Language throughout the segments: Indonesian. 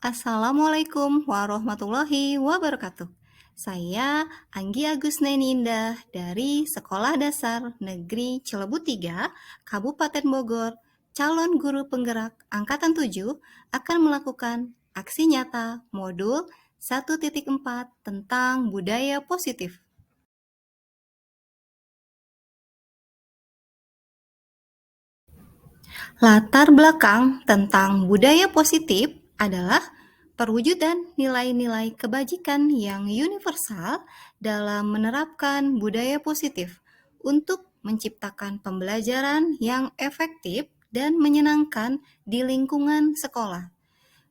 Assalamualaikum warahmatullahi wabarakatuh. Saya Anggi Agusneni Indah dari Sekolah Dasar Negeri Cilebu 3, Kabupaten Bogor, calon guru penggerak Angkatan 7 akan melakukan aksi nyata modul 1.4 tentang budaya positif. Latar belakang tentang budaya positif adalah perwujudan nilai-nilai kebajikan yang universal dalam menerapkan budaya positif untuk menciptakan pembelajaran yang efektif dan menyenangkan di lingkungan sekolah.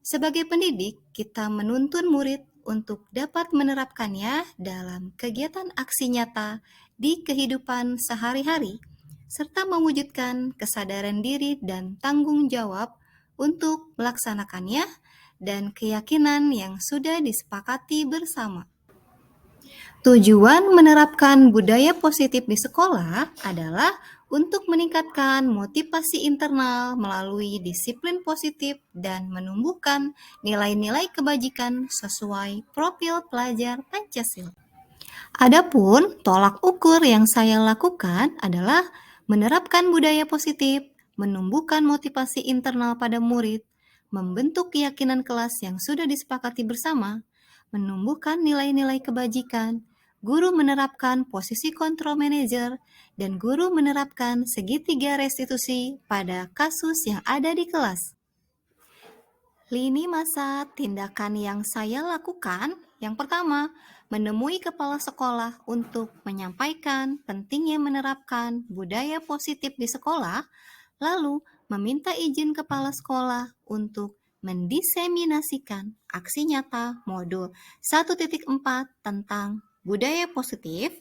Sebagai pendidik, kita menuntun murid untuk dapat menerapkannya dalam kegiatan aksi nyata di kehidupan sehari-hari, serta mewujudkan kesadaran diri dan tanggung jawab untuk melaksanakannya dan keyakinan yang sudah disepakati bersama. Tujuan menerapkan budaya positif di sekolah adalah untuk meningkatkan motivasi internal melalui disiplin positif dan menumbuhkan nilai-nilai kebajikan sesuai profil pelajar Pancasila. Adapun tolak ukur yang saya lakukan adalah menerapkan budaya positif, menumbuhkan motivasi internal pada murid, membentuk keyakinan kelas yang sudah disepakati bersama, menumbuhkan nilai-nilai kebajikan, guru menerapkan posisi kontrol manajer, dan guru menerapkan segitiga restitusi pada kasus yang ada di kelas. Lini masa tindakan yang saya lakukan, yang pertama, menemui kepala sekolah untuk menyampaikan pentingnya menerapkan budaya positif di sekolah, lalu meminta izin kepala sekolah untuk mendiseminasikan aksi nyata modul 1.4 tentang budaya positif,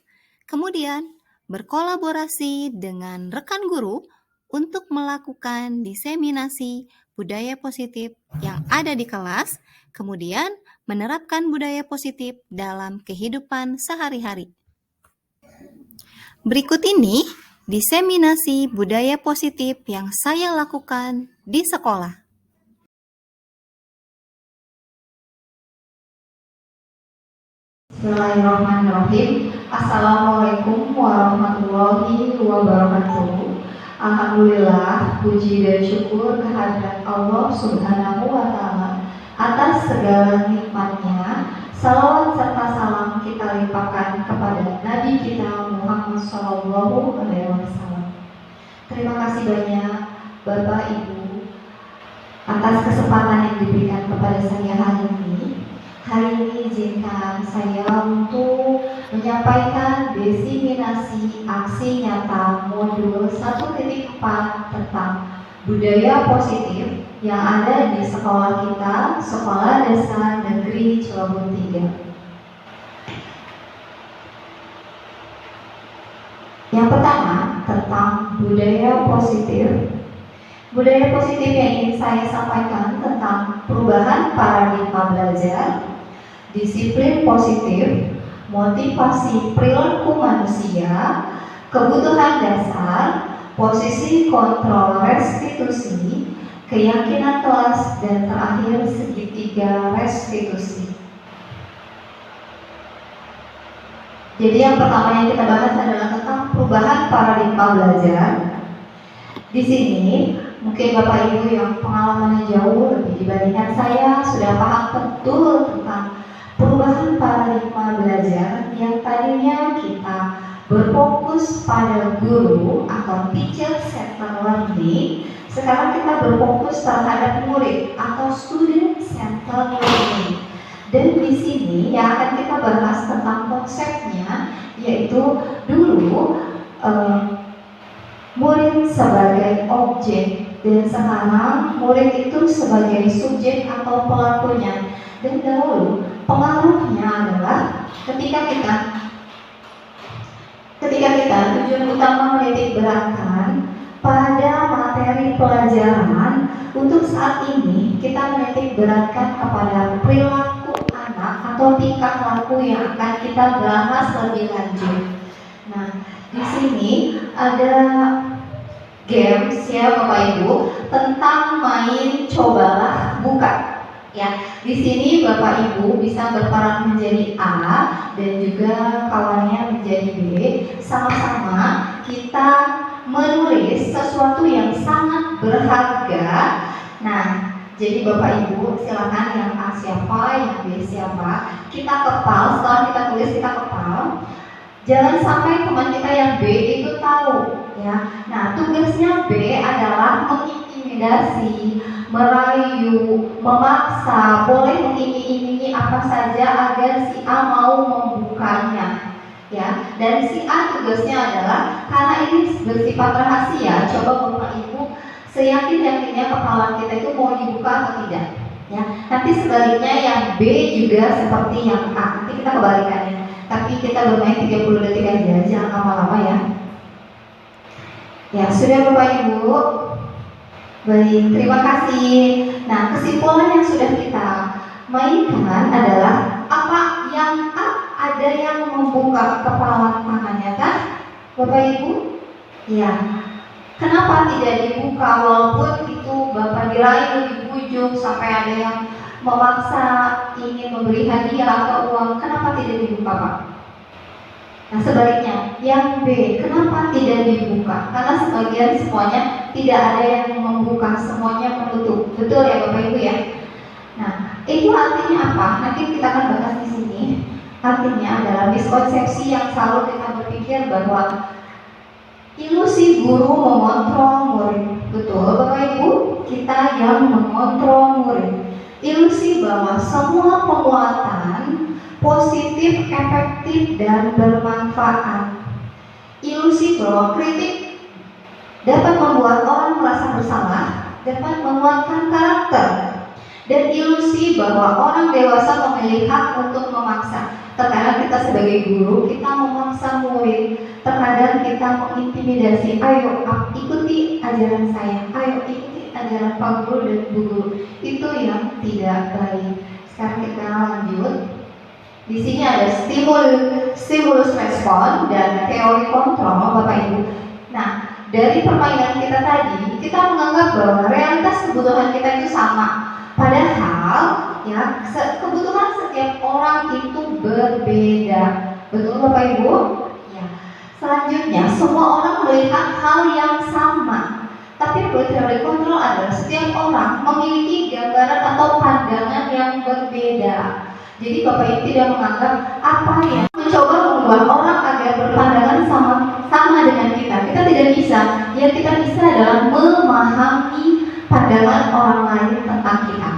kemudian berkolaborasi dengan rekan guru untuk melakukan diseminasi budaya positif yang ada di kelas, kemudian menerapkan budaya positif dalam kehidupan sehari-hari. Berikut ini diseminasi budaya positif yang saya lakukan di sekolah. Bismillahirrahmanirrahim. Assalamualaikum warahmatullahi wabarakatuh. Alhamdulillah, puji dan syukur kehadirat Allah Subhanahu wa Ta'ala atas segala nikmatnya. Salawat serta salam kita limpahkan kepada Nabi kita Muhammad SAW. Terima kasih banyak Bapak Ibu atas kesempatan yang diberikan kepada saya hari ini. Hari ini izinkan saya untuk menyampaikan diseminasi aksi nyata modul 1.4 tentang budaya positif yang ada di sekolah kita, Sekolah Dasar Negeri Cilebu 3. Yang pertama, tentang budaya positif. Budaya positif yang ingin saya sampaikan tentang perubahan paradigma belajar, disiplin positif, motivasi perilaku manusia, kebutuhan dasar, posisi kontrol restitusi, keyakinan kelas, dan terakhir segitiga restitusi. Jadi yang pertama yang kita bahas adalah tentang perubahan paradigma belajar. Di sini mungkin Bapak Ibu yang pengalamannya jauh lebih dibandingkan saya sudah paham betul tentang perubahan paradigma belajar yang tadinya kita berfokus pada guru atau teacher centered learning, sekarang kita berfokus terhadap murid atau student centered learning. Dan di sini yang akan kita bahas tentang konsepnya, yaitu dulu murid sebagai objek dan sekarang murid itu sebagai subjek atau pelakunya. Dan dahulu pengaruhnya adalah ketika kita tujuan utama menitik beratkan pada materi pelajaran, untuk saat ini kita menitik beratkan kepada perilaku anak atau tingkah laku yang akan kita bahas lebih lanjut. Nah, di sini ada games ya Bapak Ibu tentang main cobalah buka. Ya, di sini Bapak Ibu bisa berperan menjadi A dan juga kawannya menjadi B. Sama-sama kita menulis sesuatu yang sangat berharga. Nah, jadi Bapak Ibu silakan yang A siapa, yang B siapa. Kita kepal, setelah kita tulis kita kepal. Jangan sampai teman kita yang B itu tahu, ya. Nah, tugasnya B adalah mengintimidasi, merayu, memaksa, boleh mengiming-imingi apa saja agar si A mau membukanya, ya. Dan si A tugasnya adalah karena ini bersifat rahasia, coba Bapak Ibu seyakin-yakinnya kepala kita itu mau dibuka atau tidak, ya. Nanti sebaliknya yang B juga seperti yang A, nanti kita kebalikannya. Tapi kita bermain 30 detik aja, jangan lama-lama ya. Ya, sudah Bapak Ibu. Baik, terima kasih. Nah, kesimpulan yang sudah kita mainkan adalah apa yang ada yang membuka kepala tangannya kan? Bapak Ibu? Ya. Kenapa tidak dibuka walaupun itu Bapak dirayu, dibujuk sampai ada yang memaksa ingin memberi hadiah atau uang, kenapa tidak dibuka Pak? Nah sebaliknya, yang B, kenapa tidak dibuka? Karena sebagian semuanya tidak ada yang membuka, semuanya menutup. Betul ya Bapak Ibu ya? Nah itu artinya apa? Nanti kita akan bahas di sini. Artinya adalah miskonsepsi yang selalu kita berpikir bahwa ilusi guru mengontrol murid. Betul Bapak Ibu? Kita yang mengontrol murid. Ilusi bahwa semua penguatan positif, efektif, dan bermanfaat. Ilusi bahwa kritik dapat membuat orang merasa bersalah, dapat menguatkan karakter. Dan ilusi bahwa orang dewasa memiliki hak untuk memaksa. Terkadang kita sebagai guru, kita memaksa murid. Terkadang kita mengintimidasi, ayo ikuti ajaran saya, ayo ikuti ajaran Pak Guru dan Bu Guru. Itu yang tidak baik. Sekarang kita lanjut. Di sini ada stimulus respon dan teori kontrol Bapak Ibu. Nah, dari permainan kita tadi, kita menganggap bahwa realitas kebutuhan kita itu sama. Padahal, ya, kebutuhan setiap orang itu berbeda. Betul Bapak Ibu? Ya. Selanjutnya, semua orang melihat hal yang sama. Tapi teori kontrol adalah setiap orang memiliki gambaran atau pandangan yang berbeda. Jadi Bapak Ibu tidak menganggap apa yang mencoba membuat orang agar berpandangan sama dengan kita. Kita tidak bisa. Yang kita bisa adalah memahami pandangan orang lain tentang kita.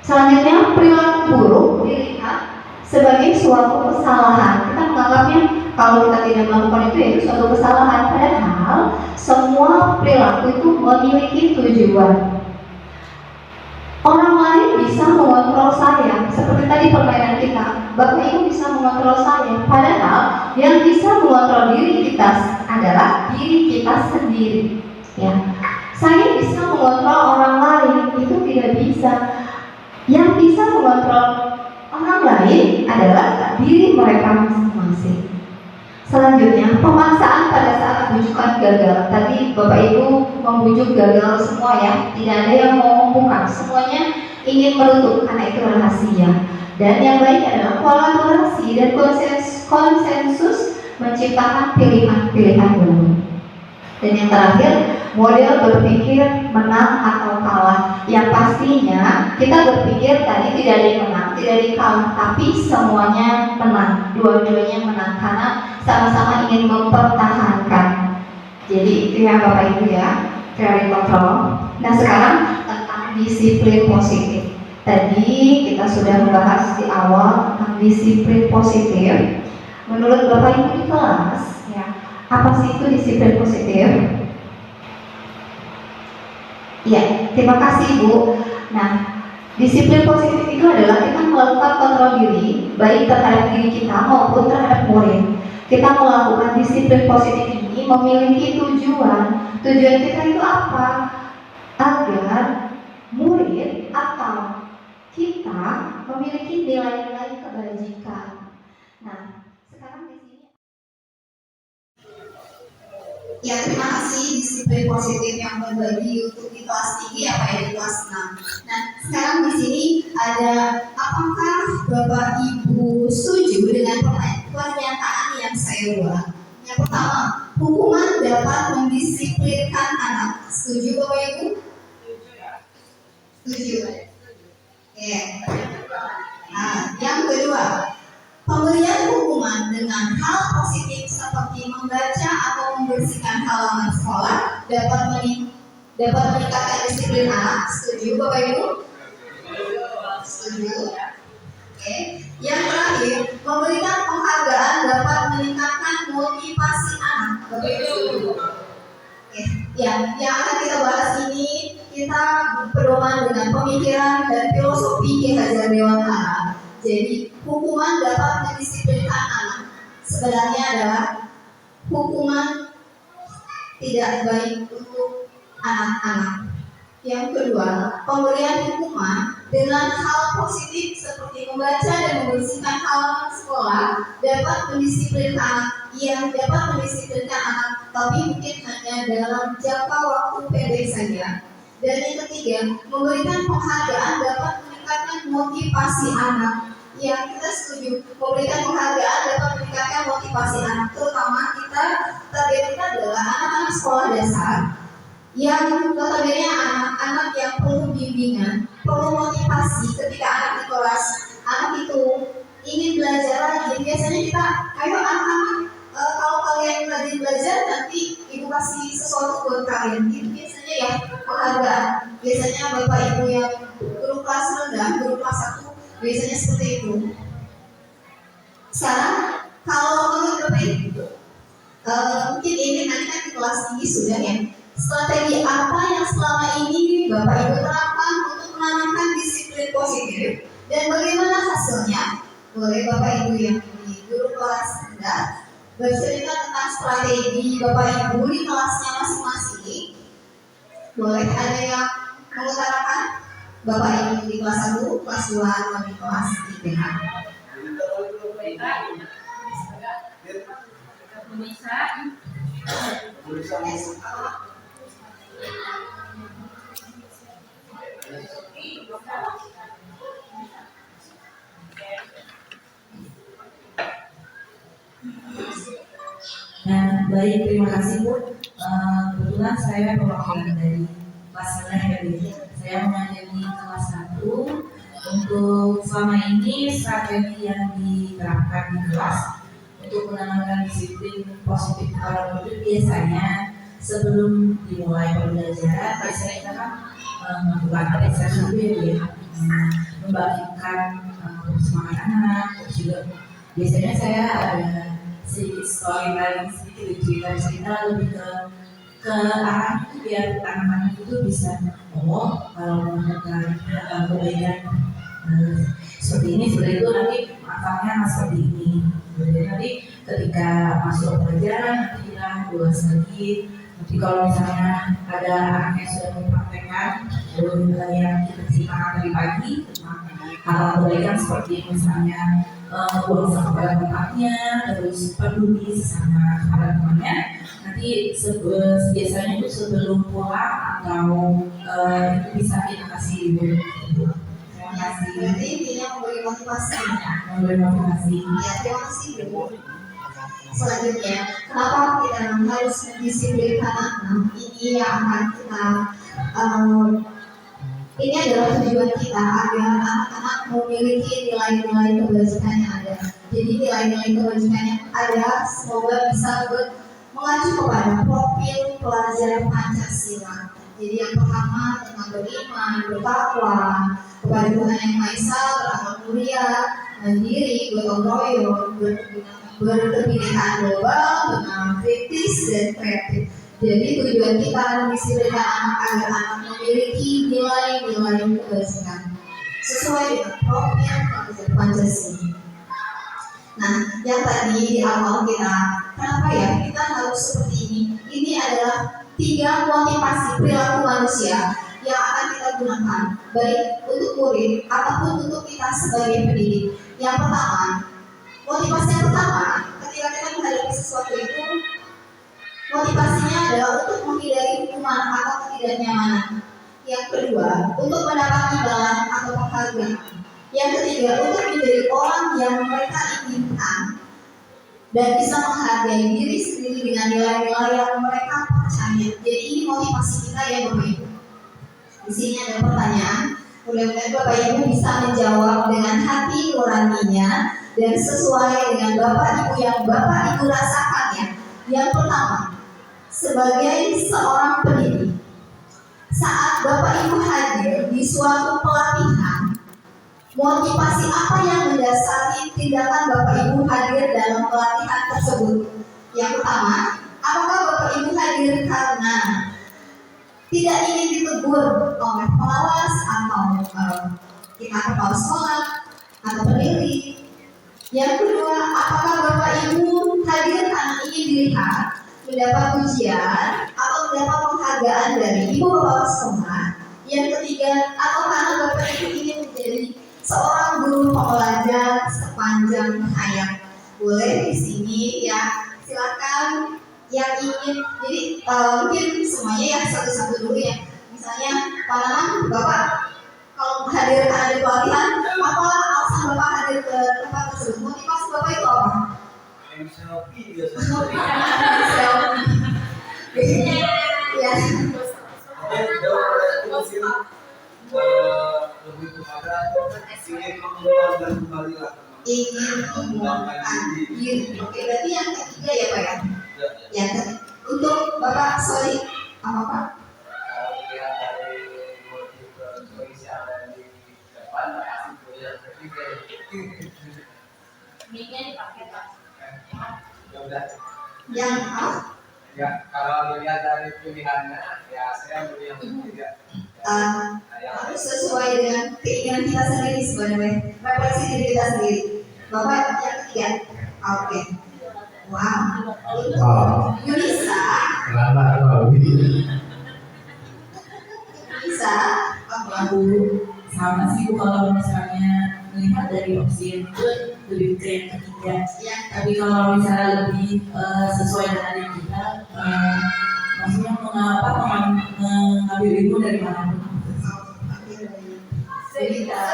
Selanjutnya, perilaku buruk dilihat sebagai suatu kesalahan. Kita menganggapnya kalau kita tidak melakukan itu suatu kesalahan. Padahal semua perilaku itu memiliki tujuan. Orang lain bisa mengontrol saya, seperti tadi permainan kita. Bapak Ibu bisa mengontrol saya, padahal yang bisa mengontrol diri kita adalah diri kita sendiri. Ya, saya bisa mengontrol orang lain, itu tidak bisa. Yang bisa mengontrol orang lain adalah diri mereka masing-masing. Selanjutnya, pemaksaan pada saat bujukan gagal. Tadi Bapak Ibu membujuk gagal semua ya, tidak ada yang mau membuka, semuanya ingin menutup karena itu rahasia. Dan yang baik adalah kolaborasi dan konsensus menciptakan pilihan-pilihan baru. Dan yang terakhir, model berpikir menang atau kalah. Yang pastinya kita berpikir tadi tidak ada yang menang, tidak ada yang kalah, tapi semuanya menang, dua-duanya menang karena sama-sama ingin mempertahankan. Jadi itu ya Bapak Ibu ya, teori kontrol. Nah sekarang tentang disiplin positif. Tadi kita sudah membahas di awal tentang disiplin positif. Menurut Bapak Ibu di kelas, ya, apa sih itu disiplin positif? Ya, terima kasih Bu. Nah, disiplin positif itu adalah kita melakukan kontrol diri, baik terhadap diri kita maupun terhadap murid. Kita melakukan disiplin positif ini memiliki tujuan. Tujuan kita itu apa? Agar murid atau kita memiliki nilai-nilai kebajikan. Nah, sekarang di sini. Ya, terima kasih disiplin positif yang berbagi untuk di kelas tinggi apa ya di kelas 6. Nah, Sekarang di sini ada, apakah Bapak Ibu setuju dengan pernyataan yang saya buat? Yang pertama, hukuman dapat mendisiplinkan anak. Setuju Bapak Ibu? Setuju. Oke. Nah, yang kedua, pemberian hukuman dengan hal positif seperti membaca atau membersihkan halaman sekolah dapat meningkatkan disiplin anak. Setuju Bapak Ibu? Setuju. Oke. Yang terakhir, memberikan penghargaan dapat meningkatkan motivasi anak. Bapak Ibu setuju? Oke. Yang akan kita bahas ini, kita berpedoman dengan pemikiran dan filosofi Ki Hajar Dewantara. Jadi hukuman dapat mendisiplinkan anak sebenarnya adalah hukuman tidak baik untuk anak-anak. Yang kedua, pemberian hukuman dengan hal positif seperti membaca dan membersihkan halaman sekolah dapat mendisiplinkan anak. Yang dapat mendisiplinkan anak, tapi mungkin hanya dalam jangka waktu pendek saja. Dan yang ketiga, memberikan penghargaan dapat meningkatkan motivasi anak. Yang kita setuju, memberikan penghargaan dapat meningkatkan motivasi anak. Terutama target kita adalah anak-anak sekolah dasar yang notabene anak-anak yang perlu bimbingan, perlu motivasi ketika anak di kelas, anak itu ingin belajar lagi. Biasanya kita, ayo anak-anak, kalau kalian rajin belajar nanti ibu kasih sesuatu buat kalian. Itu biasanya ya penghargaan. Biasanya bapak ibu yang guru kelas rendah, guru kelas 1 biasanya seperti itu. Sekarang kalau menurut bapak ibu, mungkin ini nanti kan di kelas tinggi sudah ya. Strategi apa yang selama ini Bapak Ibu terapkan untuk menanamkan disiplin positif dan bagaimana hasilnya? Boleh Bapak Ibu yang di guru kelas rendah bercerita tentang strategi Bapak Ibu di kelasnya masing-masing. Boleh ada yang mengutarakan? Bapak Ibu di kelas 1, kelas 2, atau di kelas 3? Nah, baik, terima kasih Bu. Kebetulan saya perwakilan dari kelas rendah ya Bu. Saya mengajar di kelas 1. Untuk selama ini strategi yang diterapkan di kelas untuk menanamkan disiplin positif para murid biasanya sebelum dimulai pembelajaran biasanya kita kan melakukan apresiasi dulu ya, membagikan semangat anak. Terus juga biasanya saya ada sedikit storytelling, sedikit cerita lebih ke arah itu biar anak-anak itu bisa kalau melakukan kebaikan seperti ini, seperti itu nanti manfaatnya seperti ini. Jadi nanti ketika masuk pelajaran nanti kita ulas lagi. Nanti kalau misalnya ada anak yang sudah mempraktekkan yang kita ceritakan dari pagi tentang hal kebaikan seperti misalnya buang sampah pada tempatnya, terus peduli sesama pada temannya. Nanti biasanya itu sebelum pulang atau itu bisa kita kasih dulu. Terima kasih. Berarti intinya memberi motivasi. Memberi motivasi. Ya, terima kasih Bu. Selanjutnya, kenapa kita harus mendisiplinkan anak? Ini yang akan kita ini adalah tujuan kita agar anak-anak memiliki nilai-nilai kebajikan yang ada. Jadi nilai-nilai kebajikan yang ada semoga bisa mengacu kepada profil pelajar Pancasila. Jadi yang pertama tentang beriman, bertakwa kepada Tuhan Yang Maha Esa, berakhlak mulia, mandiri, gotong royong, berkebinekaan global, dengan kritis dan kreatif. Jadi tujuan kita mendisiplinkan anak agar anak memiliki nilai-nilai kebajikan sesuai dengan profil pelajar Pancasila. Nah, yang tadi di awal kita, kenapa ya kita harus seperti ini? Ini adalah 3 motivasi perilaku manusia yang akan kita gunakan, baik untuk murid ataupun untuk kita sebagai pendidik. Yang pertama, motivasi yang pertama, ketika kita menghadapi sesuatu itu, motivasinya adalah untuk menghindari hukuman atau ketidaknyamanan. Yang kedua, untuk mendapat imbalan atau penghargaan. Yang ketiga, untuk menjadi orang yang mereka inginkan dan bisa menghargai diri sendiri dengan nilai-nilai yang mereka percaya. Jadi ini motivasi kita ya Bapak Ibu. Di sini ada pertanyaan. Mudah-mudahan Bapak Ibu bisa menjawab dengan hati nuraninya dan sesuai dengan Bapak Ibu yang Bapak Ibu rasakan ya. Yang pertama, sebagai seorang pendidik, saat Bapak Ibu hadir di suatu pelatihan, motivasi apa yang mendasari tindakan Bapak Ibu hadir dalam pelatihan tersebut? Yang pertama, apakah Bapak Ibu hadir karena tidak ingin ditegur oleh pengawas atau kita kepala sekolah atau pendiri? Yang kedua, apakah Bapak Ibu hadir karena ingin dilihat, mendapat pujian atau mendapat penghargaan dari ibu bapak sekolah? Yang ketiga, atau karena Bapak Ibu ingin menjadi seorang guru pembelajar sepanjang hayat? Boleh di sini ya, silakan yang ingin. Jadi mungkin semuanya ya satu-satu dulu ya. Misalnya Pak Nanang, Bapak kalau hadir karena ada pelatihan, apa alasan Bapak hadir ke tempat tersebut? Motivasi Bapak itu apa? Selfie biasanya. Selfie. Ya. Lebih kepada ingin mengembangkan kembali lah. Ingin mengembangkan diri. Oke, berarti yang ketiga ya Pak ya? Yang ketiga. Untuk Bapak Soli, apa Pak? Kalau lihat dari motif polisi ada di depan, itu yang ketiga. Mic-nya dipakai Pak. Ya udah. Yang apa? Ya, kalau lihat dari pilihannya, ya saya milih yang ketiga. Harus sesuai dengan keinginan kita sendiri sebenarnya, refleksi diri kita sendiri. Bapak yang ketiga, oke. Wow. Yunisa, Yunisa, apa Bu? Sama sih Bu, kalau misalnya melihat dari opsi itu lebih ke yang ketiga. Yang Tapi kalau misalnya lebih sesuai dengan yang kita, maksudnya mengapa mengambil ilmu dari mana pun. cerita.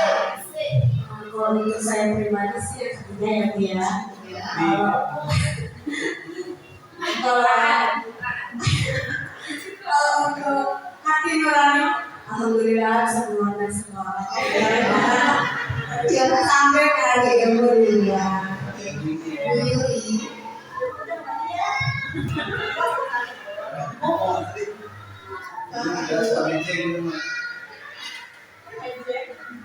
Kalau untuk saya pribadi sih yang ketiga ya Bu ya. Kalau untuk hati nurani, alhamdulillah semua dan semua. Jangan sampai kali ilmu dia.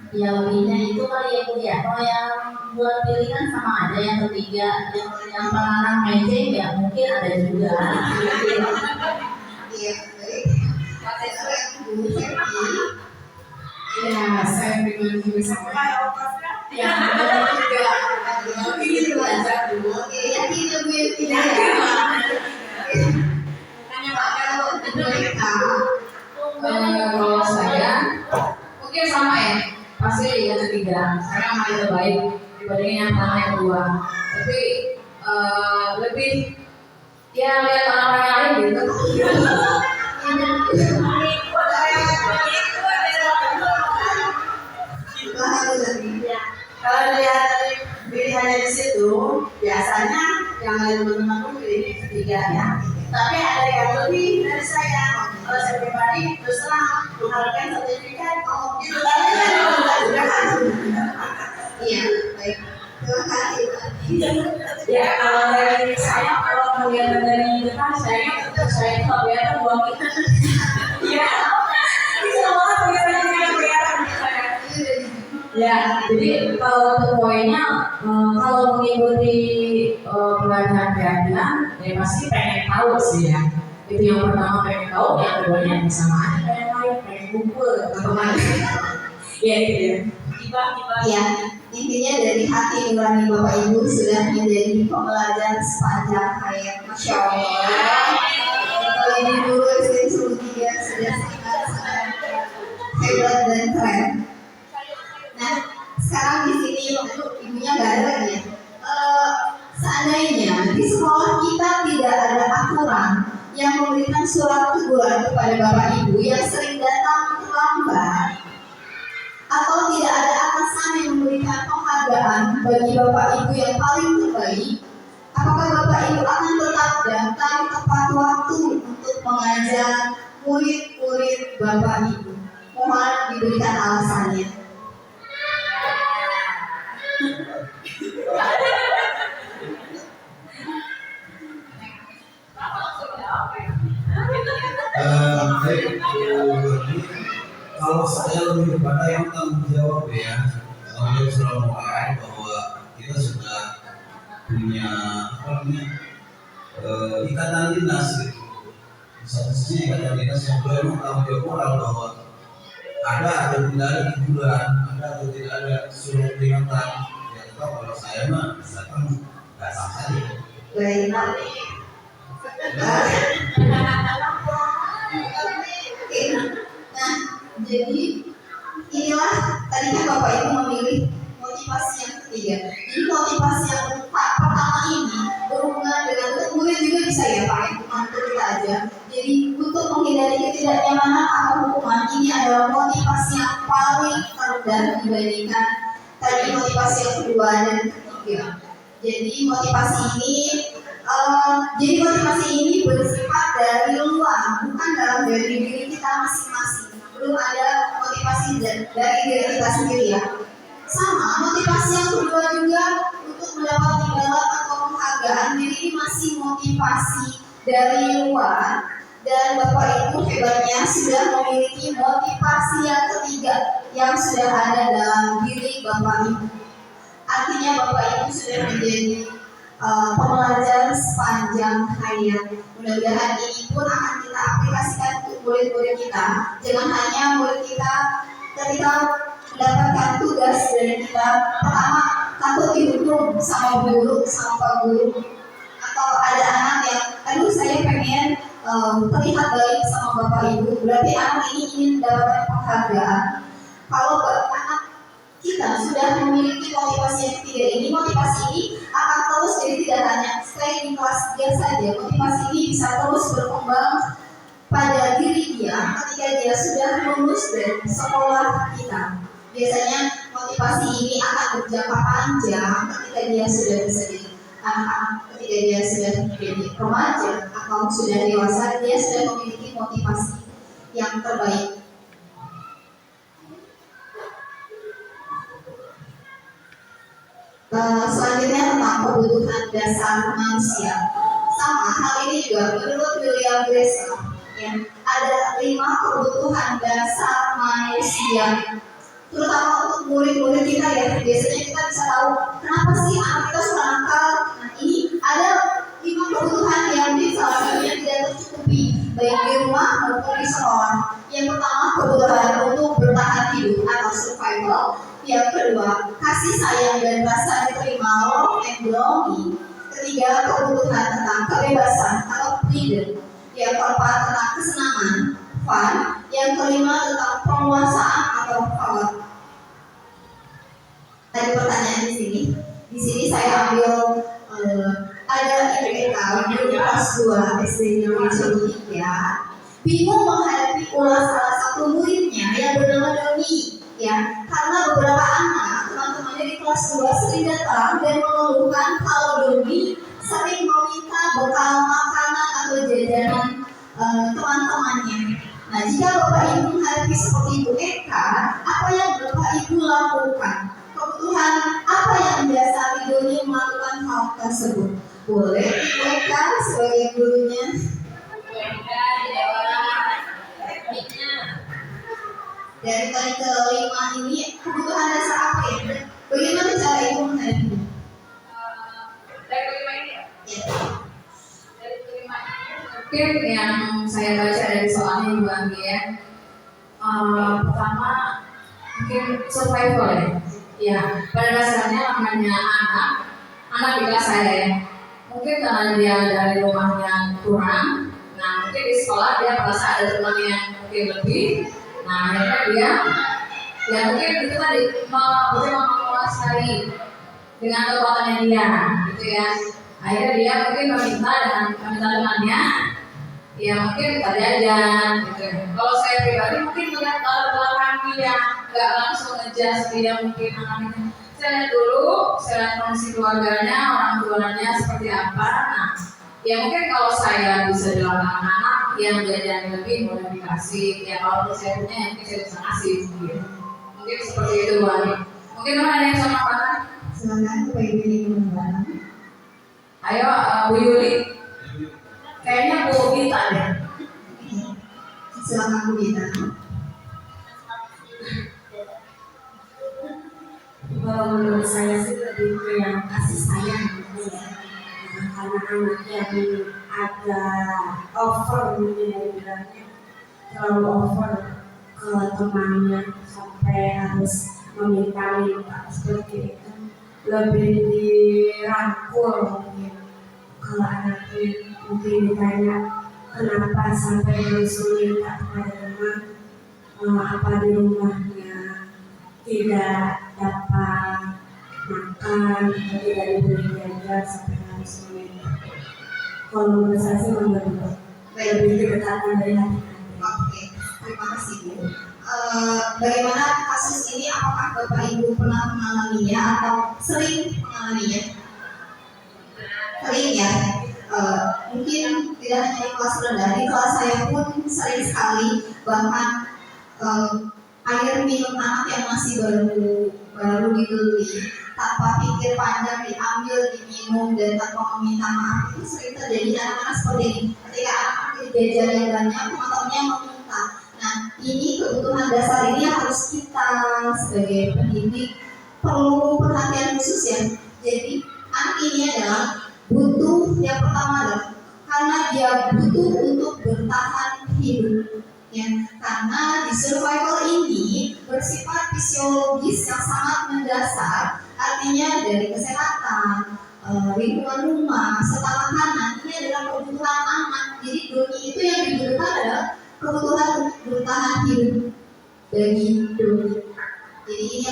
Ya lebihnya itu kali ya Bu ya. Kalau yang buat pilihan sama aja, yang ketiga yang pengarang mejeng ya mungkin ada juga. Iya, baik. Bu Febi. Ya, saya pribadi sama. Yang ketiga, ini belajar dulu. Oke, yang ini Bu Febi. Kalau mereka, Kalau saya mungkin sama ya, pasti yang ketiga karena main terbaik dibandingin yang pertama yang kedua. Tapi lebih ya lihat orang lain gitu. Kalau lihat dari pilihannya di situ, biasanya yang lain teman-teman pun pilih ketiga ya. Tapi ada yang lebih dari saya. Kalau saya pribadi terus terang mengharapkan sertifikat, gitu kan? iya, baik. Terima kasih. Ya kalau dari saya, kalau melihat dari depan saya itu kelihatan buang itu. Iya. Bisa banget kelihatan. Ya, jadi kalau untuk poinnya, kalau mengikuti pelajaran keadilan, ya pasti pengen tahu sih ya. Itu yang pertama pengen tahu, yang kedua yang sama aja pengen main, pengen kumpul, teman-teman. Ya gitu ya. Tiba-tiba. Ya, intinya dari hati nurani Bapak Ibu sudah menjadi pembelajar sepanjang hayat. Masya Allah. Kalau ini dulu SD 3 sudah sangat hebat dan keren. Nah, sekarang di sini ibunya nggak ada lagi ya. Seandainya di sekolah kita tidak ada aturan yang memberikan surat teguran kepada Bapak Ibu yang sering datang telat bagi Bapak Ibu yang paling terbaik, apakah Bapak Ibu akan tetap datang tepat waktu untuk mengajar murid-murid Bapak Ibu? Mohon diberikan alasannya. Baik, kalau saya lebih kepada yang tanggung jawab ya, saya selalu mengatakan bahwa kita sudah punya ikatan dinas gitu. Di satu sisi ikatan dinas yang kedua memang tanggung jawab moral bahwa ada atau tidak ada hiburan, ada atau tidak ada surat peringatan. Ya tetap kalau saya mah misalkan nggak sah saja. Baik. Nah, jadi inilah tadi kan Bapak Ibu memilih motivasi yang ketiga. Jadi motivasi yang pertama ini berhubungan dengan murid juga bisa ya Pak, untuk kita aja. Jadi untuk menghindari ketidaknyamanan atau hukuman, ini adalah motivasi yang paling rendah dibandingkan tadi motivasi yang kedua dan ketiga. Jadi motivasi ini bersifat dari luar, bukan dari diri kita masing-masing. Belum ada motivasi dari diri kita sendiri ya. Sama motivasi yang kedua juga untuk mendapat imbalan atau penghargaan, diri ini masih motivasi dari luar. Dan Bapak Ibu hebatnya sudah memiliki motivasi yang ketiga yang sudah ada dalam diri Bapak Ibu. Artinya Bapak Ibu sudah menjadi pembelajar sepanjang hayat. Mudah-mudahan ini pun akan kita aplikasikan untuk murid-murid kita. Jangan hanya murid kita ketika mendapatkan tugas dari kita, pertama takut dihukum sama guru, sama pak guru, atau ada anak yang, aduh saya pengen terlihat baik sama Bapak Ibu, berarti anak ini ingin mendapatkan penghargaan. Kalau anak kita sudah memiliki motivasi yang ketiga ini, motivasi ini akan terus, jadi tidak hanya stay di kelas dia saja. Motivasi ini bisa terus berkembang pada diri dia ketika dia sudah lulus dari sekolah kita. Biasanya motivasi ini akan berjangka panjang ketika dia sudah bisa jadi anak-anak, ketika dia sudah menjadi remaja atau sudah dewasa, dia sudah memiliki motivasi yang terbaik. Selanjutnya tentang kebutuhan dasar manusia. Sama hal ini juga menurut William Glasser, ya, ada 5 kebutuhan dasar manusia, terutama untuk murid-murid kita ya. Biasanya kita bisa tahu kenapa sih anak kita suka nakal. Nah, ini ada 5 kebutuhan yang di salah satunya tidak tercukupi baik di rumah maupun di sekolah. Yang pertama, kebutuhan untuk bertahan hidup atau survival. Yang kedua, kasih sayang dan rasa diterima, love and belonging. Ketiga, kebutuhan tentang kebebasan atau freedom. Yang keempat, tentang kesenangan, fun. Yang kelima, tentang penguasaan atau power. Ada pertanyaan di sini. Di sini saya ambil ada IPK guru kelas 2 SD Negeri 3 bingung menghadapi ulah salah satu muridnya yang bernama Doni, ya, karena beberapa anak teman-temannya di kelas 2 sering datang dan mengeluhkan kalau Doni sering meminta bekal makanan atau jajanan teman-temannya. Nah, jika Bapak Ibu menghadapi seperti Ibu Eka, apa yang Bapak Ibu lakukan? Kebutuhan apa yang mendasari Doni melakukan hal tersebut? Boleh Ibu Eka sebagai gurunya? Dari tadi ke-5 ini kebutuhan dasar apa ya? Bagaimana cara Ibu menghadapi? Dari kelima ini ya? Ya. Dari kelima ini mungkin yang saya baca dari soalnya Ibu Anggi ya. Pertama mungkin survival ya. Ya, pada dasarnya namanya anak di kelas saya ya. Mungkin karena dia dari rumahnya kurang, nah mungkin di sekolah dia merasa ada teman yang mungkin lebih. Nah akhirnya dia ya mungkin itu tadi berusaha menguasai dengan kekuatannya dia gitu ya. Akhirnya dia mungkin meminta temannya, ya mungkin kita jajan gitu. Kalau saya pribadi mungkin melihat latar belakang dia nggak langsung ngejudge dia, mungkin anaknya Saya lihat dulu, saya lihat kondisi keluarganya, orang tuanya seperti apa. Nah, ya mungkin kalau saya bisa bilang anak-anak yang jajan lebih boleh dikasih. Ya kalau saya punya, ya mungkin saya bisa kasih. Gitu. Mungkin seperti itu Bu Ani. Mungkin ada yang sama Pak? Silakan Bapak Ibu yang mengundang. Ayo Bu Yuli. Kayaknya Bu Gita deh. Silakan Bu Gita. Kalau menurut saya sih lebih ke yang kasih sayang gitu ya. Karena anak yang agak over mungkin ya bilangnya, terlalu over ke temannya sampai harus meminta-minta seperti itu, lebih dirangkul mungkin. Kalau anaknya mungkin ditanya kenapa sampai harus meminta kepada teman, apa di rumahnya tidak dapat makan atau tidak diberi jajan sampai harus meminta. Kalau menurut saya sih memang lebih kedekatan dari hati. Oke, terima kasih Bu. Bagaimana kasus ini? Apakah Bapak Ibu pernah mengalaminya atau sering mengalaminya? Sering ya. Mungkin tidak hanya di kelas rendah, di kelas saya pun sering sekali, bahkan air minum anak yang masih baru dibeli tanpa pikir panjang diambil diminum dan tanpa meminta maaf, itu sering terjadi. Anak-anak seperti ini ketika anak-anak jajan yang banyak teman-temannya meminta. Nah, ini kebutuhan dasar ini harus kita sebagai pendidik perlu perhatian khusus ya. Jadi anak ini adalah butuh yang pertama adalah karena dia butuh untuk bertahan hidup. Ya, karena di survival ini bersifat fisiologis yang sangat mendasar, artinya dari kesehatan, lingkungan rumah, serta makanan, ini adalah kebutuhan anak. Jadi doni itu yang dibutuhkan adalah kebutuhan bertahan hidup bagi doni. Jadi ini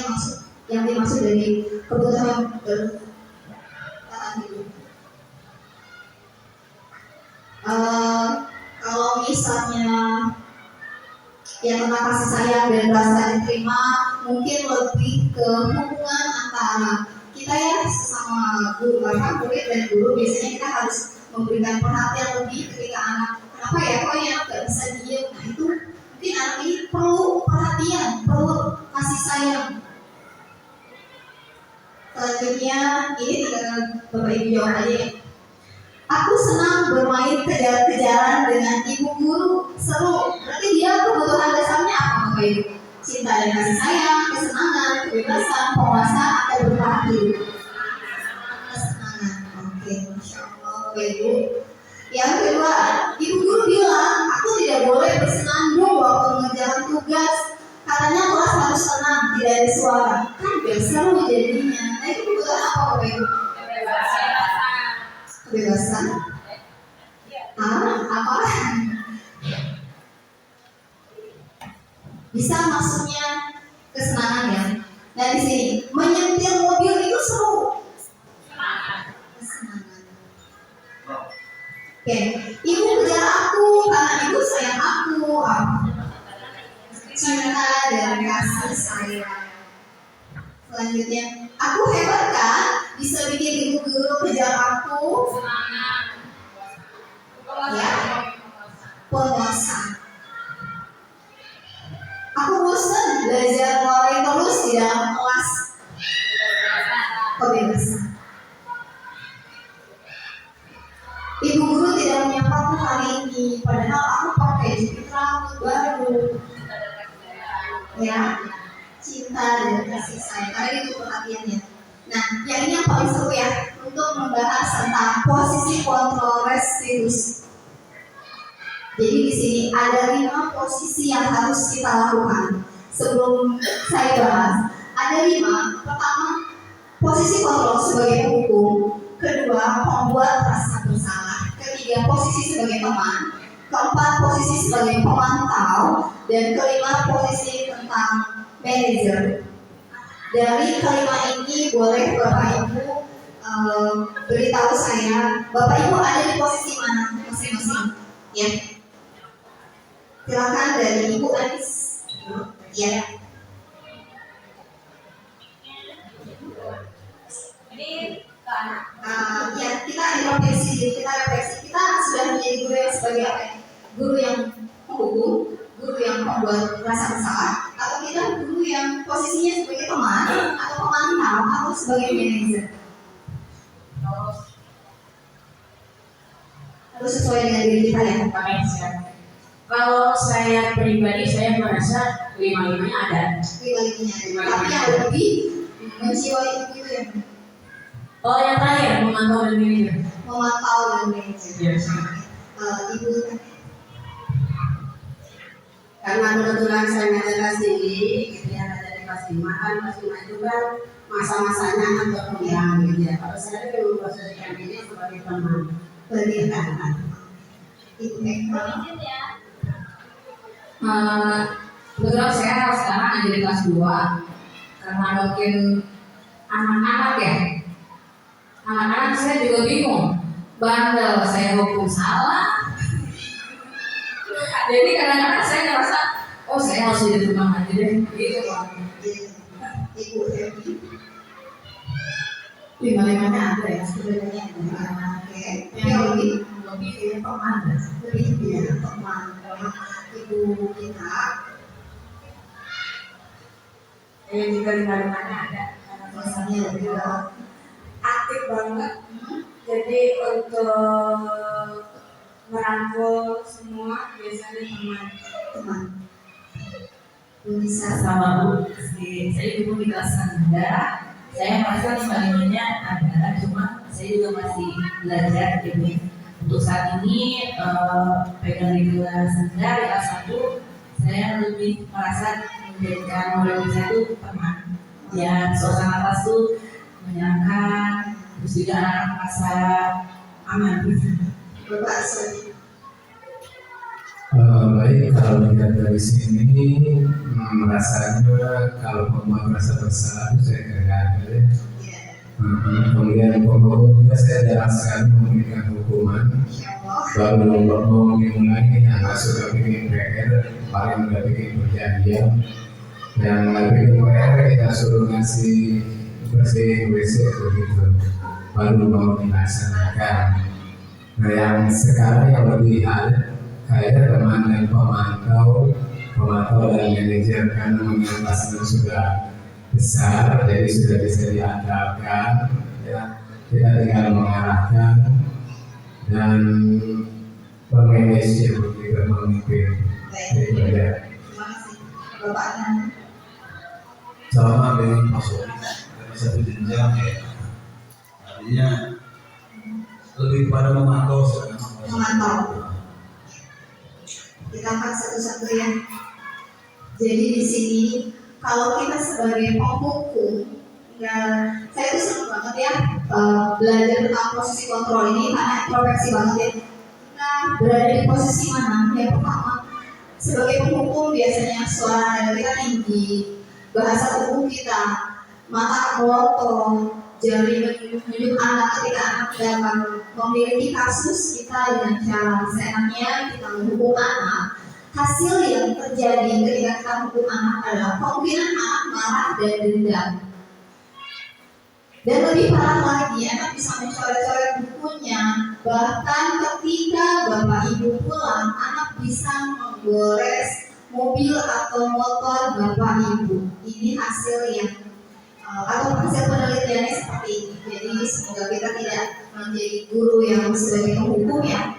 yang dimaksud dari kebutuhan bertahan hidup. Kalau misalnya yang tentang kasih sayang dan rasa diterima, mungkin lebih ke hubungan antara kita ya sesama guru, bahkan murid dan guru. Biasanya kita harus memberikan perhatian lebih ketika anak, kenapa ya kok ya nggak bisa diem. Nah itu mungkin anak ini perlu perhatian, perlu kasih sayang. Selanjutnya ini tinggal Bapak Ibu jawab aja ya. Aku senang bermain kejar-kejaran dengan ibu guru, seru. Berarti dia kebutuhan dasarnya apa Bapak Ibu? Cinta dan kasih sayang, kesenangan, kebebasan, penguasaan, atau bertahan hidup? Kesenangan. Oke, Masya Allah Bapak Ibu. Yang kedua, ibu guru bilang, aku tidak boleh bersenandung waktu mengerjakan tugas. Katanya kelas harus tenang, tidak ada suara. Kan biar seru jadinya. Nah itu kebutuhan apa Bapak Ibu? Kebebasan. Apa? Bisa maksudnya kesenangan ya. Nah di sini menyetir mobil itu seru. Kesenangan. Oke, ibu kejar aku karena ibu sayang aku. Cinta dan kasih sayang. Selanjutnya, aku hebat kan? Bisa bikin ibu guru kejar aku. Ya, penguasa. Aku bosan belajar mulai terus di dalam kelas. Kebebasan. Ibu guru tidak menyapaku hari ini, padahal aku pakai jepit rambut baru. Ya, cinta dan kasih sayang. Karena itu perhatiannya. Nah, yang ini yang paling seru ya, untuk membahas tentang posisi kontrol restitusi. Jadi di sini ada 5 posisi yang harus kita lakukan. Sebelum saya bahas, ada 5. Pertama, posisi kontrol sebagai penghukum. Kedua, pembuat rasa bersalah. Ketiga, posisi sebagai teman. Keempat, posisi sebagai pemantau. Dan kelima, posisi tentang manajer. Dari kelima ini boleh Bapak Ibu beritahu saya, Bapak Ibu ada di posisi mana masing-masing? Ya. Silakan dari Ibu Anis. Ya. introspeksi diri kita, refleksi kita sudah menjadi guru yang sebagai apa ya? Guru yang menghukum, guru yang membuat rasa bersalah, atau kita guru yang posisinya sebagai teman atau pemantau atau sebagai manajer. Harus sesuai dengan diri kita ya. Kalau saya pribadi, saya merasa lima-limanya ada. Lima-limanya. Tapi yang lebih menjiwai itu ya. Oh, yang terakhir, memantau dan manajer. Memantau dan manajer. Yes. Ibu. Karena kebetulan saya ngajar kelas tinggi, gitu ya, ngajar di kelas 5 kan, kelas 5 itu kan masa-masanya anak berkembang gitu ya. Kalau saya lebih memposisikan ini sebagai teman. Berikan. Ibu Kebetulan saya sekarang ada di kelas 2. Karena mungkin anak-anak ya. Anak-anak saya juga bingung. Bandel, saya hukum salah. Jadi kadang-kadang saya ngerasa, oh saya harus jadi rumah aja deh. Gitu Pak. Ibu Devi. Lima-limanya ada ya, Sebenarnya oke. yang lebih ini teman. Lebih ya teman. Ibu kita. Yang juga lima-limanya ada. Biasanya lebih Aktif banget. Jadi untuk merangkul semua biasanya teman. Bisa Sama Bu, saya dulu di kelas rendah. Saya merasa lima-limanya ada, cuma saya juga masih belajar gitu. Untuk saat ini pegang di kelas rendah, di kelas 1, saya lebih merasa menjadikan model saya itu teman. Ya, suasana kelas tuh menyenangkan, terus juga anak-anak merasa aman. Bapak Sony. Baik, kalau dilihat dari sini rasanya kalau pembuat merasa bersalah itu saya kira ada ya. Kemudian pembuat juga saya jarang sekali memberikan hukuman. Baru mau dimulai yang nggak suka bikin PR, paling udah bikin perjanjian. Yang nggak bikin PR kita suruh ngasih bersih WC begitu, baru mau dilaksanakan. Nah yang sekarang yang lebih ada kayaknya teman dan pemantau dan manajer, karena mengenai sudah besar, jadi sudah bisa diandalkan. Ya, kita tinggal mengarahkan dan memanage juga memimpin. Itu aja. Terima kasih. Bapaknya. Sama dengan masuk dari satu jenjang ya. Artinya lebih pada memantau sekarang. Memantau. Kita angkat satu-satu ya. Jadi di sini kalau kita sebagai penghukum, ya saya tuh senang banget ya belajar tentang posisi kontrol ini karena introspeksi banget ya. Kita berada di posisi mana? Yang pertama, sebagai penghukum biasanya suara kita tinggi, bahasa tubuh kita, mata melotot, jari menunjuk anak ketika anak dalam memiliki kasus kita dengan cara seenaknya kita menghukum anak. Hasil yang terjadi ketika kita menghukum anak adalah kemungkinan anak marah dan dendam. Dan lebih parah lagi, anak bisa mencoret-coret bukunya. Bahkan ketika bapak ibu pulang, anak bisa menggores mobil atau motor bapak ibu. Ini hasil yang atau hasil penelitiannya seperti ini. Jadi semoga kita tidak menjadi guru yang sebagai penghukum ya.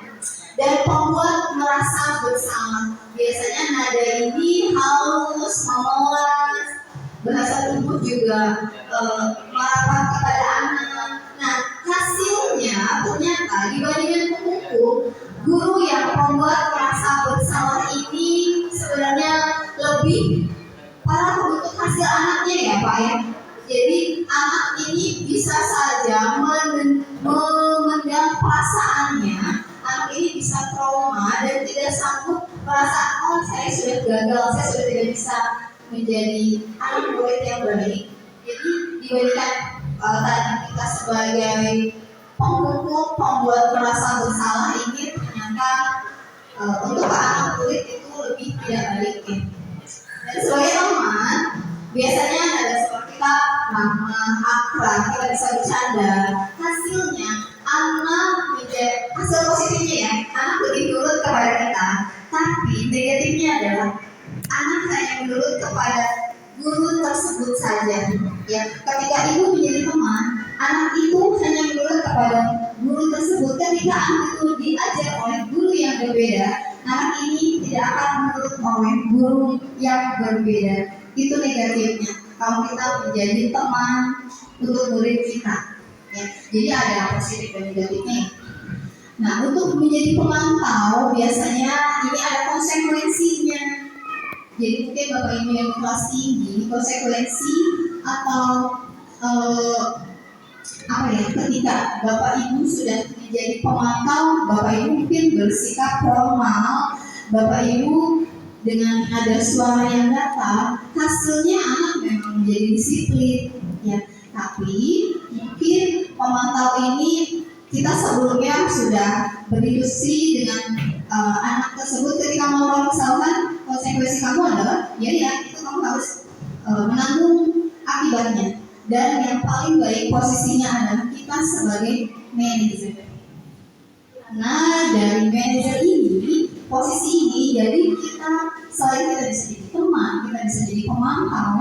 Dan pembuat merasa bersalah. Biasanya nada ini halus, memelas, bahasa tubuh juga merapat kepada anak. Nah hasilnya ternyata dibandingkan penghukum, guru yang membuat merasa bersalah ini sebenarnya lebih parah untuk hasil anaknya ya Pak ya. Jadi anak ini bisa saja memendam perasaannya, anak ini bisa trauma dan tidak sanggup merasa, oh saya sudah gagal, saya sudah tidak bisa menjadi anak murid yang baik. Jadi dibandingkan tadi kita sebagai penghukum, pembuat merasa bersalah ini ternyata untuk anak murid itu lebih tidak baik ya. Dan sebagai teman, biasanya ada seperti kita ramah, akrab, kita bisa bercanda. Hasilnya anak hasil positifnya ya, anak lebih nurut kepada kita. Tapi negatifnya adalah anak hanya menurut kepada guru tersebut saja. Ya, ketika ibu menjadi teman, anak itu hanya menurut kepada guru tersebut. Ketika anak itu diajar oleh guru yang berbeda, anak ini tidak akan menurut oleh guru yang berbeda. Itu negatifnya. Kalau kita menjadi teman untuk murid kita, ya, jadi ada positif dan negatifnya. Nah, untuk menjadi pemantau biasanya ini ada konsekuensinya. Jadi mungkin Bapak Ibu yang kelas tinggi, konsekuensi atau ketika Bapak Ibu sudah menjadi pemantau, Bapak Ibu mungkin bersikap formal, Bapak Ibu dengan ada suara yang datar, hasilnya anak memang menjadi disiplin, ya. Tapi mungkin pemantau ini kita sebelumnya sudah berdiskusi dengan anak tersebut ketika melakukan kesalahan, konsekuensi kamu adalah ya itu kamu harus menanggung akibatnya. Dan yang paling baik posisinya adalah kita sebagai manajer. Nah, dari manajer ini, posisi ini, jadi kita selain kita bisa jadi teman, kita bisa jadi pemantau.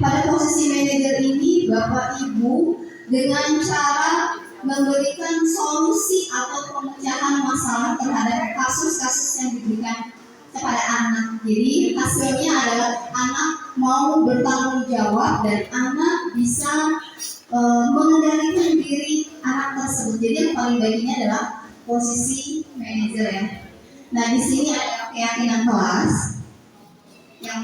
Pada posisi manajer ini, Bapak Ibu dengan cara memberikan solusi atau pemecahan masalah terhadap kasus-kasus yang diberikan kepada anak. Jadi hasilnya adalah anak mau bertanggung jawab dan anak bisa mengendalikan diri anak tersebut. Jadi yang paling baiknya adalah posisi manajer ya. Nah, di sini ada keyakinan kelas yang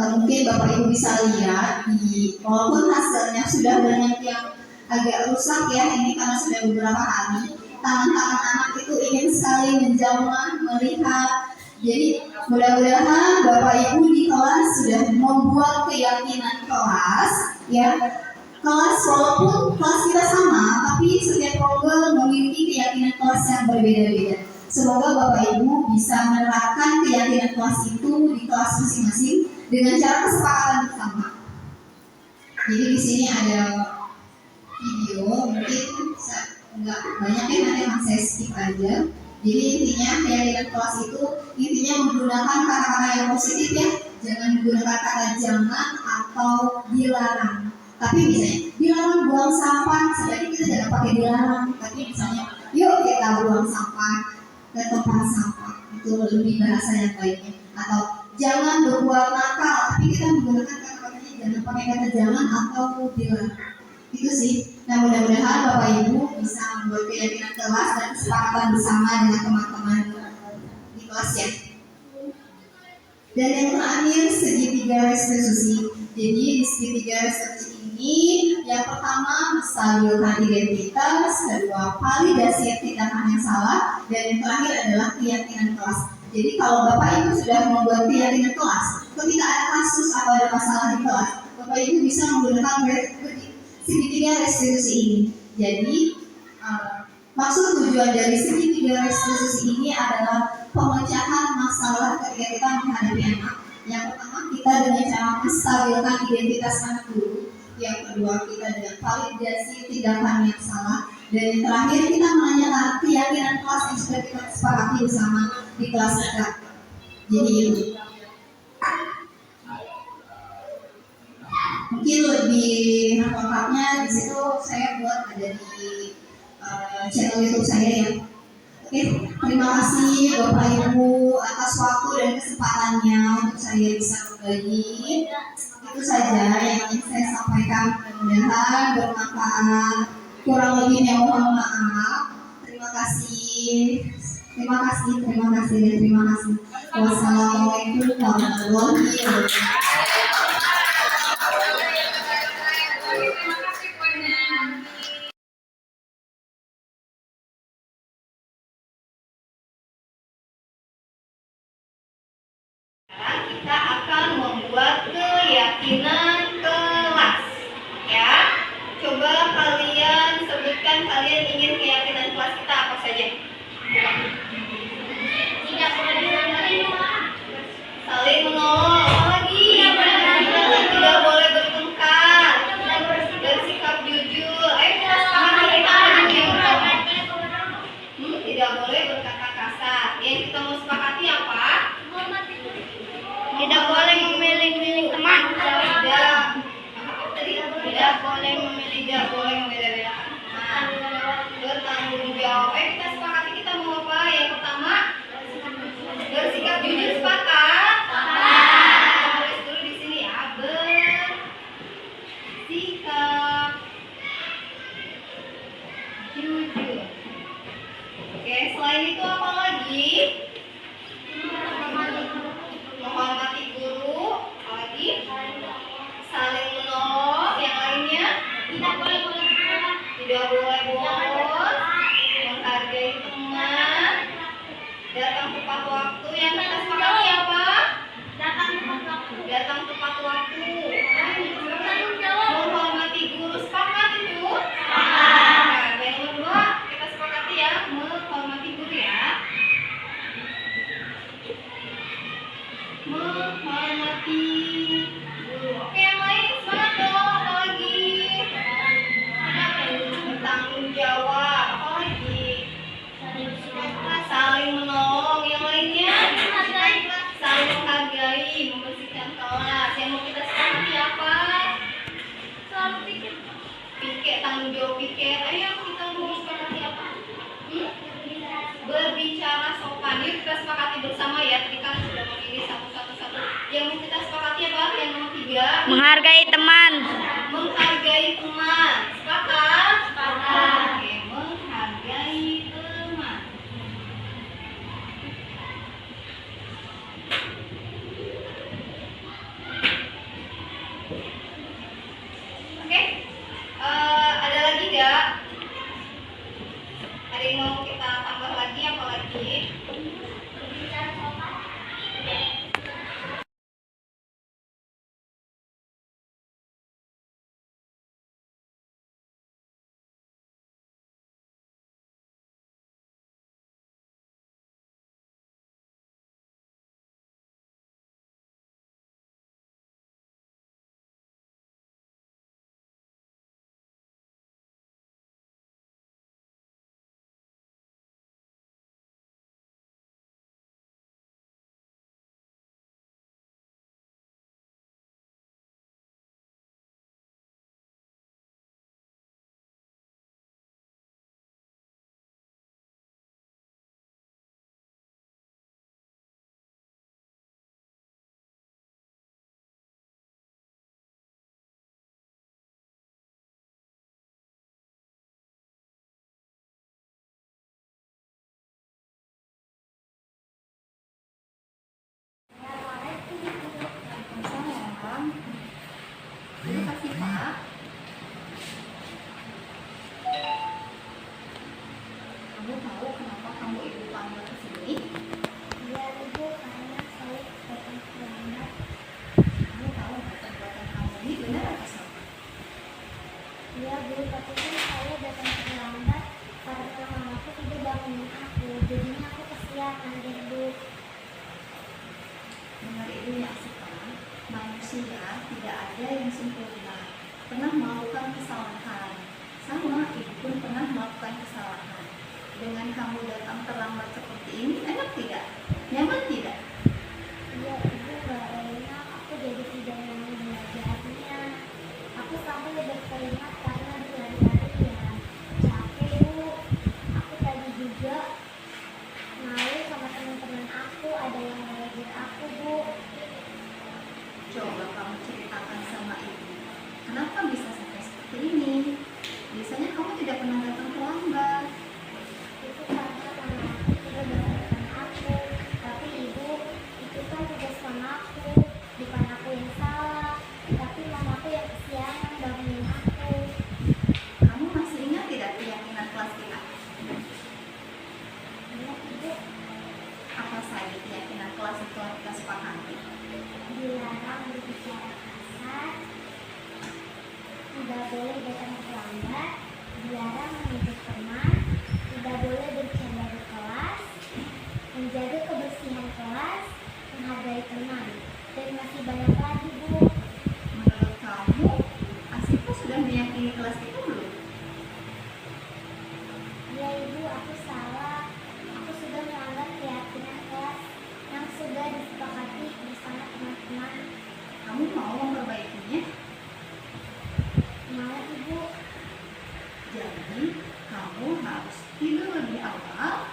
mungkin Bapak Ibu bisa lihat di walaupun hasilnya sudah banyak yang agak rusak ya, ini karena sudah beberapa hari. Tangan-tangan anak itu ingin sekali menjamah, melihat. Jadi mudah-mudahan Bapak Ibu di kelas sudah membuat keyakinan kelas ya. Kelas walaupun kelas kita sama, tapi setiap program memiliki keyakinan kelas yang berbeda-beda. Semoga Bapak Ibu bisa menerapkan keyakinan kelas itu di kelas masing-masing dengan cara kesepakatan bersama. Jadi di sini ada video, mungkin nggak banyak ya, nanti akan saya skip aja. Jadi intinya keyakinan kelas itu intinya menggunakan kata-kata yang positif ya, jangan menggunakan kata jangan atau dilarang. Tapi misalnya dilarang buang sampah, sebaiknya kita jangan pakai dilarang, tapi misalnya yuk kita buang sampah ke tempat sampah, itu lebih bahasa yang baiknya. Atau jangan berbuat nakal, tapi kita menggunakan kata-katanya jangan pakai kata jangan atau dilarang. Itu sih. Nah, mudah-mudahan Bapak Ibu bisa membuat keyakinan kelas dan kesepakatan bersama dengan teman-teman di kelas ya. Dan yang terakhir, segitiga restitusi. Jadi di segitiga restitusi ini, yang pertama menstabilkan identitas, kedua validasi tindakan yang salah, dan yang terakhir adalah keyakinan kelas. Jadi kalau Bapak Ibu sudah membuat keyakinan kelas, ketika ada kasus atau ada masalah di kelas, Bapak Ibu bisa menggunakan segitiga restitusi ini. Jadi maksud tujuan dari segitiga restitusi ini adalah pemecahan masalah ketika kita menghadapi anak. Yang pertama kita dengan cara menstabilkan identitas anak dulu. Yang kedua kita dengan validasi tindakan yang salah. Dan yang terakhir kita menanyakan keyakinan kelas yang sudah kita sepakati bersama di kelas kita. Jadi itu. Mungkin lebih lengkapnya di situ saya buat ada di channel YouTube saya ya. Oke, terima kasih Bapak Ibu atas waktu dan kesempatannya untuk saya bisa berbagi. Itu saja yang ingin saya sampaikan, mudah-mudahan bermanfaat. Kurang lebihnya mohon maaf. Terima kasih. Wassalamualaikum warahmatullahi wabarakatuh. Kita akan membuat keyakinan kelas ya. Coba kalian sebutkan kalian ingin keyakinan kelas kita apa saja. Tidak saling menolong, apa lagi? Tidak boleh memilih teman. Bertanggung jawab. Kita sepakati kita mau apa? Yang pertama, bersikap jujur, sepakat? Kita tulis dulu di sini ya. Bersikap jujur. Oke, selain itu apa lagi? Menghormati guru. Apa lagi? Saling menolong. Yang lainnya? Tidak boleh bolos. Menghargai teman. Datang tepat waktu. Yang kita sepakati apa? Datang tepat waktu. Menghormati guru, sepakat itu? Nah, yang nomor 2 kita sepakati ya, menghormati guru ya. Menghormati guru. Oke, yang lain semangat dong. Apa lagi? Bertanggung jawab. Apa lagi? Saling menolong. Yang lainnya? Saling menghargai, membersihkan kelas. Yang mau kita sepakati apa? Piket, tanggung jawab piket. Ayo kita mau sepakati apa? Berbicara sopan. Yuk kita sepakati bersama ya. Tadi kan sudah memilih satu-satu. Yang mau kita sepakati apa? Yang nomor 3. Menghargai teman. Menghargai teman. Sepakat? Oke, menghargai teman. Oke, ada lagi nggak? Ada yang mau kita tambah lagi apa lagi? Terima kasih Pak. Kamu tahu kenapa kamu ibu panggil ke sini? Iya ibu, karena saya datang terlambat. Kamu tahu nggak perbuatan kamu ini benar atau salah? Iya bu, tapi kan saya datang terlambat karena mamaku tidak bangunin aku. Jadinya aku kesiangan deh bu. Dengar ibu ya sekarang, manusia tidak ada yang sempurna, pernah melakukan kesalahan. Sama ibu pun pernah melakukan kesalahan. Dengan kamu datang terlambat seperti ini, enak tidak? Nyaman tidak? Iya ibu, gak enak. Aku jadi tidak nyaman belajarnya. Aku sampai berkeringat karena berlari-lari ya. Capek bu. Aku tadi juga malu sama teman-teman aku. Ada yang ngelajar aku bu. Coba kamu ceritakan sama ibu, kenapa bisa sampai seperti ini? Biasanya kamu tidak pernah datang terlambat. Itu karena mama aku sudah belajarkan aku. Tapi ibu, itu kan tugas mamaku. Bukan aku yang salah. Tapi mamaku yang kesiangan bangunin aku. Kamu masih ingat tidak keyakinan kelas kita? Iya ibu, Apa saja keyakinan kelas itu yang kita sepakati? dilarang berbicara kasar, tidak boleh datang terlambat, dilarang menunjuk teman, tidak boleh bercanda di kelas, menjaga kebersihan kelas, menghargai teman, dan masih banyak lagi bu. Menurut kamu, Asifa sudah meyakini kelas itu belum? Ya ibu, aku salah. Aku sudah melanggar keyakinan kelas yang sudah disepakati bersama teman-teman. Kamu mau memperbaikinya? Mau Ibu. Jadi, kamu harus tidur lebih awal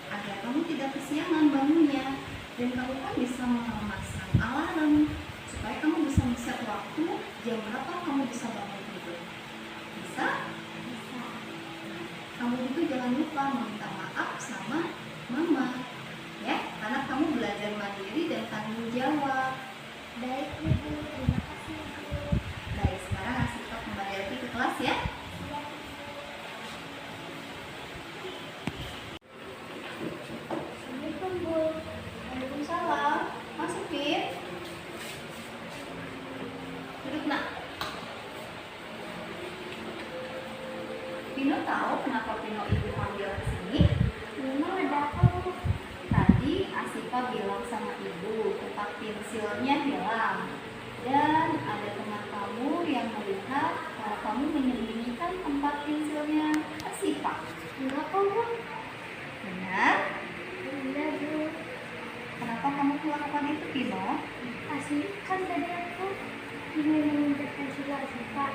agar kamu tidak kesiangan bangunnya. Dan kamu kan bisa memasang alarm supaya kamu bisa set waktu jam berapa kamu bisa bangun tidur. Bisa? Bisa. Kamu itu jangan lupa meminta maaf sama mama, ya, karena kamu belajar mandiri dan tanggung jawab. Baik Ibu, terima kasih Ibu. Baik, sekarang Asyifa kembali lagi ke kelas ya. Assalamualaikum Bu. Waalaikumsalam. Masuk, Fit. Duduk, nak. Pino tahu kenapa Pino ibu panggil ke sini? Memang ada apa Bu? Tadi Asyifa bilang sama ibu tempat pensilnya hilang. Dan ada teman kamu yang melihat kalau kamu menyembunyikan tempat pensilnya Asyifa. Enggak kok Bu. Benar? Iya Bu. Kenapa kamu melakukan itu, Pino? Kan tadi aku ingin meminjam pensil Asyifa.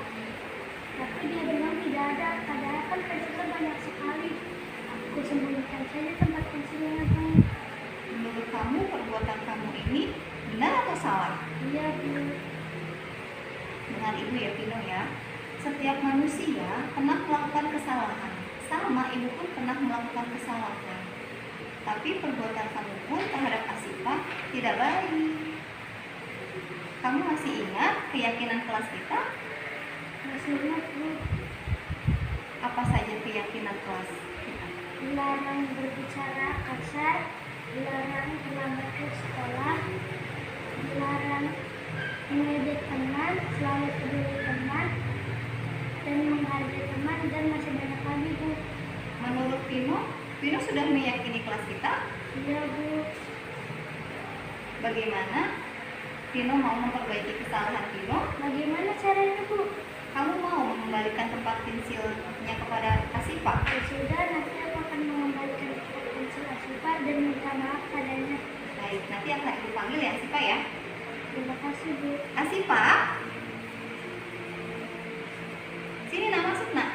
Tapi dia bilang tidak ada, padahal kan pensilnya banyak sekali. Aku sembunyikan saja tempat pensilnya Bu. Menurut kamu perbuatan kamu ini benar atau salah? Iya Bu. Dengan ibu ya, Pino ya. Setiap manusia pernah melakukan kesalahan. Sama ibu pun pernah melakukan kesalahan. Tapi perbuatan kamu pun terhadap Asyifa tidak baik. Kamu masih ingat keyakinan kelas kita? Masih ingat Bu. Apa saja keyakinan kelas kita? Dilarang berbicara kasar, dilarang terlambat ke sekolah, dilarang mengejek teman, selalu peduli teman, dan menghargai teman, dan masih banyak lagi Bu. Menurut Pino sudah meyakini kelas kita. Iya Bu. Bagaimana Pino mau memperbaiki kesalahan Pino? Bagaimana caranya Bu? Kamu mau mengembalikan tempat pensilnya kepada Asyifa? Ya sudah, nanti aku akan mengembalikan tempat pensil Asyifa dan minta maaf padanya. Baik, nanti akan ibu panggil ya Asyifa ya. Terima kasih Bu. Asyifa, sini nak, masuk nak.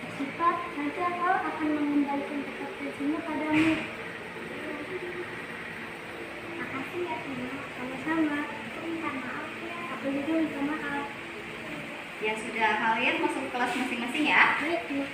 Asyifa, nanti aku akan mengembalikan tempat pensilnya padamu. Makasih ya Tino, sama-sama. Aku minta maaf ya. Aku juga minta maaf. Ya sudah, kalian masuk kelas masing-masing ya. Baik Bu.